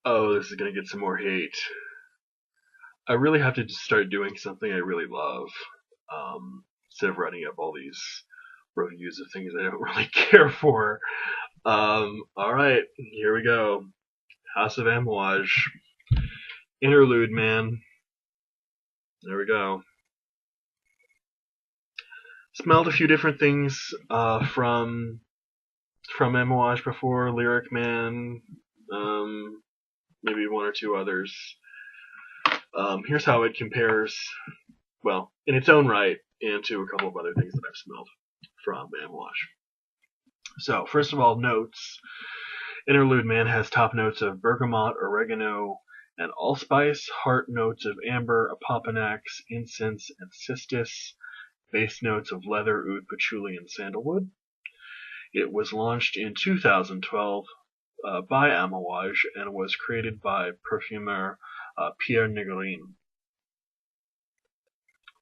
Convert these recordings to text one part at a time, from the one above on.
Oh, this is gonna get some more hate. I really have to just start doing something I really love, instead of writing up all these reviews of things I don't really care for. All right, here we go. House of Amouage, Interlude, man. There we go. Smelled a few different things from Amouage before. Lyric Man, maybe one or two others. Here's how it compares, well, in its own right, and to a couple of other things that I've smelled from Amouage. So, first of all, notes. Interlude Man has top notes of bergamot, oregano, and allspice, heart notes of amber, opopanax, incense, and cistus, base notes of leather, oud, patchouli, and sandalwood. It was launched in 2012 by Amouage and was created by perfumer Pierre Negrin.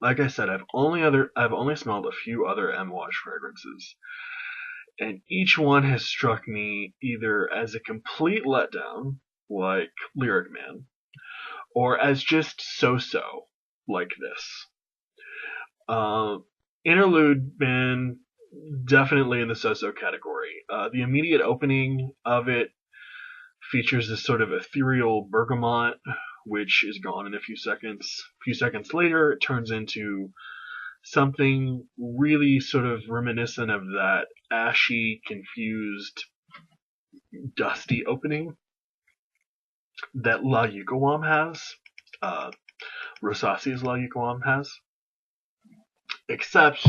Like I said, I've only smelled a few other Amouage fragrances, and each one has struck me either as a complete letdown, like Lyric Man, or as just so-so, like this. Interlude Man, definitely in the so-so category. The immediate opening of it features this sort of ethereal bergamot, which is gone in a few seconds. A few seconds later, it turns into something really sort of reminiscent of that ashy, confused, dusty opening that La Yucawam has. Rosace's La Yucawam has. Except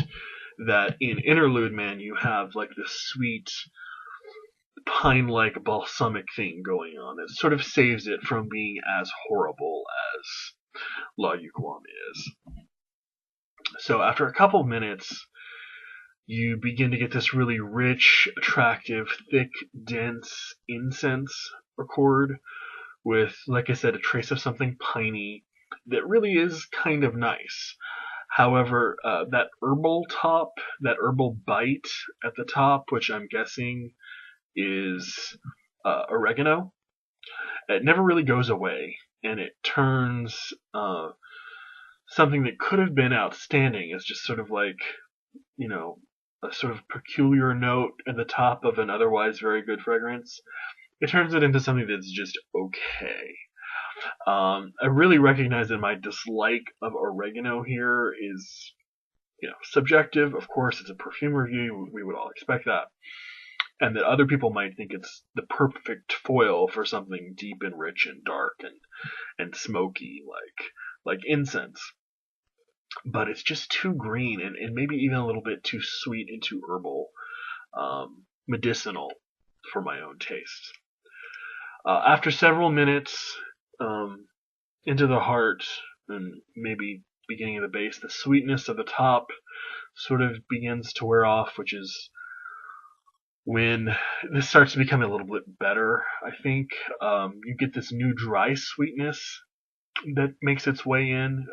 that in Interlude Man, you have like this sweet, pine-like balsamic thing going on. It sort of saves it from being as horrible as La Yucawam is. So after a couple minutes, you begin to get this really rich, attractive, thick, dense incense accord with, like I said, a trace of something piney that really is kind of nice. However, that herbal bite at the top, which I'm guessing is oregano, it never really goes away, and it turns something that could have been outstanding as just sort of like, a sort of peculiar note at the top of an otherwise very good fragrance. It turns it into something that's just okay. I really recognize that my dislike of oregano here is, subjective. Of course, it's a perfume review. We would all expect that. And that other people might think it's the perfect foil for something deep and rich and dark and smoky, like incense. But it's just too green and maybe even a little bit too sweet and too herbal, medicinal for my own taste. After several minutes into the heart and maybe beginning of the base, the sweetness of the top sort of begins to wear off, which is when this starts to become a little bit better, I think. You get this new dry sweetness that makes its way in,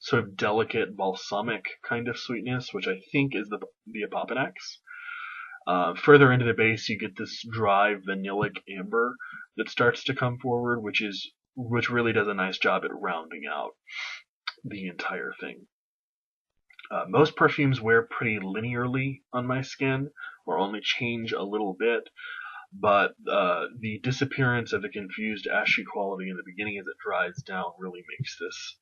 sort of delicate balsamic kind of sweetness, which I think is the opopanax. Further into the base, you get this dry vanillic amber that starts to come forward, which really does a nice job at rounding out the entire thing. Most perfumes wear pretty linearly on my skin, or only change a little bit, but the disappearance of the confused ashy quality in the beginning as it dries down really makes this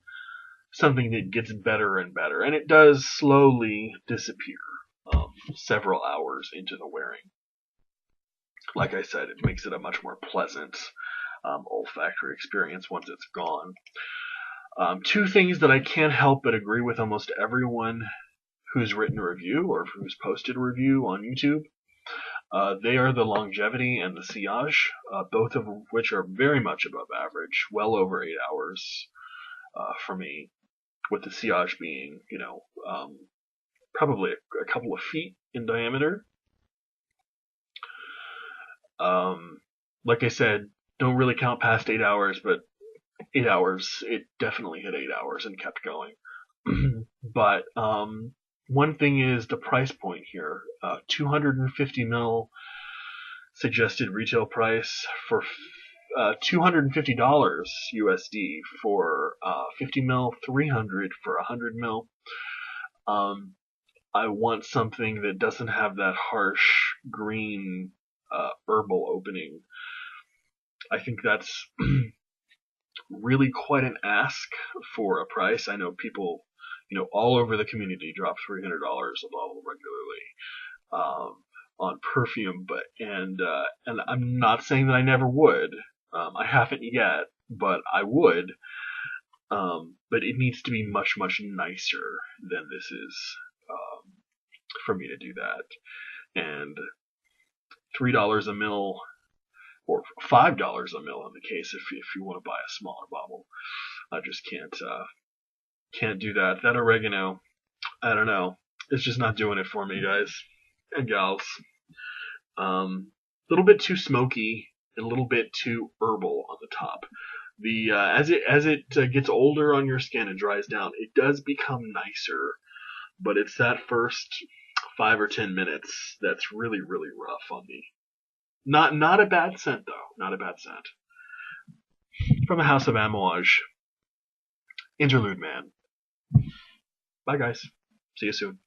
something that gets better and better, and it does slowly disappear several hours into the wearing. Like I said, it makes it a much more pleasant olfactory experience once it's gone. Two things that I can't help but agree with almost everyone who's written a review or who's posted a review on YouTube. They are the longevity and the sillage, both of which are very much above average, well over 8 hours for me, with the sillage being, probably a couple of feet in diameter. Like I said, don't really count past 8 hours, but 8 hours, it definitely hit 8 hours and kept going. But one thing is the price point here. 250 ml suggested retail price for $250 USD for 50 mil, 300 for 100 mil. I want something that doesn't have that harsh green herbal opening. I think that's really quite an ask for a price. I know people, all over the community drop $300 a bottle regularly on perfume, and I'm not saying that I never would. I haven't yet, but I would. But it needs to be much, much nicer than this is for me to do that. And $3 a mil or $5 a mil in the case if you want to buy a smaller bottle. I just can't do that. That oregano, I don't know. It's just not doing it for me, guys and gals. A little bit too smoky, and a little bit too herbal on the top. The as it gets older on your skin and dries down, it does become nicer, but it's that first 5 or 10 minutes that's really, really rough on me. Not a bad scent though. Not a bad scent. From the House of Amouage, Interlude Man. Bye guys. See you soon.